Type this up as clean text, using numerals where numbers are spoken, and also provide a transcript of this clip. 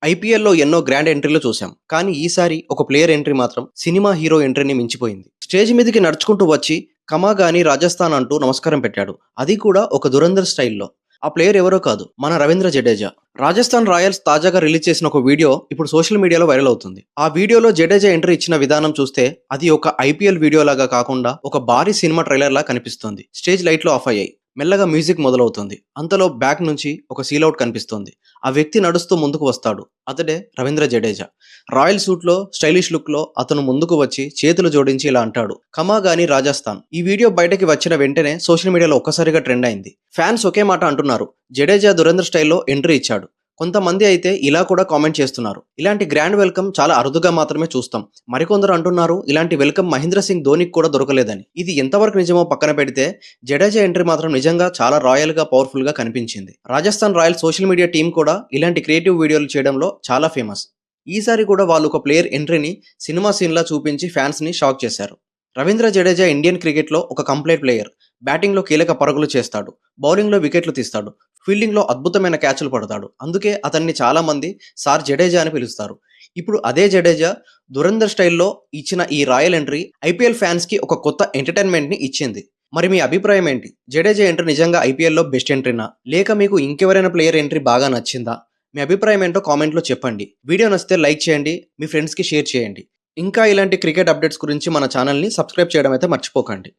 ఐపీఎల్‌లో ఎన్నో గ్రాండ్ ఎంట్రీలు చూసాం. కానీ ఈసారి ఒక ప్లేయర్ ఎంట్రీ మాత్రం సినిమా హీరో ఎంట్రీని మించిపోయింది. స్టేజ్ మీదకి నడుచుకుంటూ వచ్చి కమాగాని రాజస్థాన్ అంటూ నమస్కారం పెట్టాడు. అది కూడా ఒక దురంధర్ స్టైల్‌లో. ఆ ప్లేయర్ ఎవరో కాదు, మన రవీంద్ర జడేజా. రాజస్థాన్ రాయల్స్ తాజాగా రిలీజ్ చేసిన ఒక వీడియో ఇప్పుడు సోషల్ మీడియాలో వైరల్ అవుతుంది. ఆ వీడియోలో జడేజా ఎంట్రీ ఇచ్చిన విధానం చూస్తే అది ఒక ఐపీఎల్ వీడియో లాగా కాకుండా ఒక భారీ సినిమా ట్రైలర్ లా కనిపిస్తుంది. స్టేజ్ లైట్లు ఆఫ్ అయ్యాయి. మెల్లగా మ్యూజిక్ మొదలవుతుంది. అంతలో బ్యాక్ నుంచి ఒక సీలౌట్ కనిపిస్తుంది. ఆ వ్యక్తి నడుస్తూ ముందుకు వస్తాడు. అతడే రవీంద్ర జడేజా. రాయల్ సూట్లో స్టైలిష్ లుక్లో అతను ముందుకు వచ్చి చేతులు జోడించి ఇలా అంటాడు, కమాగాని రాజస్థాన్. ఈ వీడియో బయటకి వచ్చిన వెంటనే సోషల్ మీడియాలో ఒక్కసారిగా ట్రెండ్ అయింది. ఫ్యాన్స్ ఒకే మాట అంటున్నారు, జడేజా దురంధర్ స్టైల్లో ఎంట్రీ ఇచ్చాడు. కొంతమంది అయితే ఇలా కూడా కామెంట్ చేస్తున్నారు, ఇలాంటి గ్రాండ్ వెల్కమ్ చాలా అరుదుగా మాత్రమే చూస్తాం. మరికొందరు అంటున్నారు, ఇలాంటి వెల్కమ్ మహేంద్ర సింగ్ ధోనికి కూడా దొరకలేదని. ఇది ఎంతవరకు నిజమో పక్కన పెడితే జడేజా ఎంట్రీ మాత్రం నిజంగా చాలా రాయల్ గా పవర్ఫుల్ గా కనిపించింది. Rajasthan Royals social media team కూడా ఇలాంటి క్రియేటివ్ వీడియోలు చేయడంలో చాలా ఫేమస్. ఈసారి కూడా వాళ్ళు ఒక ప్లేయర్ ఎంట్రీని సినిమా సీన్ లా చూపించి ఫ్యాన్స్ ని షాక్ చేశారు. రవీంద్ర జడేజా ఇండియన్ క్రికెట్లో ఒక కంప్లీట్ ప్లేయర్. బ్యాటింగ్లో కీలక పరుగులు చేస్తాడు, బౌలింగ్లో వికెట్లు తీస్తాడు, ఫీల్డింగ్లో అద్భుతమైన క్యాచ్లు పడతాడు. అందుకే అతన్ని చాలా మంది సార్ జడేజా అని పిలుస్తారు. ఇప్పుడు అదే జడేజా దురంధర్ స్టైల్లో ఇచ్చిన ఈ రాయల్ ఎంట్రీ ఐపీఎల్ ఫ్యాన్స్ కి ఒక కొత్త ఎంటర్టైన్మెంట్ ని ఇచ్చింది. మరి మీ అభిప్రాయం ఏంటి? జడేజా ఎంట్రీ నిజంగా ఐపీఎల్లో బెస్ట్ ఎంట్రీనా, లేక మీకు ఇంకెవరైనా ప్లేయర్ ఎంట్రీ బాగా నచ్చిందా? మీ అభిప్రాయం ఏంటో కామెంట్లో చెప్పండి. వీడియో నచ్చితే లైక్ చేయండి, మీ ఫ్రెండ్స్కి షేర్ చేయండి. ఇంకా ఇలాంటి క్రికెట్ అప్డేట్స్ గురించి మన ఛానల్ని సబ్స్క్రైబ్ చేయడం అయితే మర్చిపోకండి.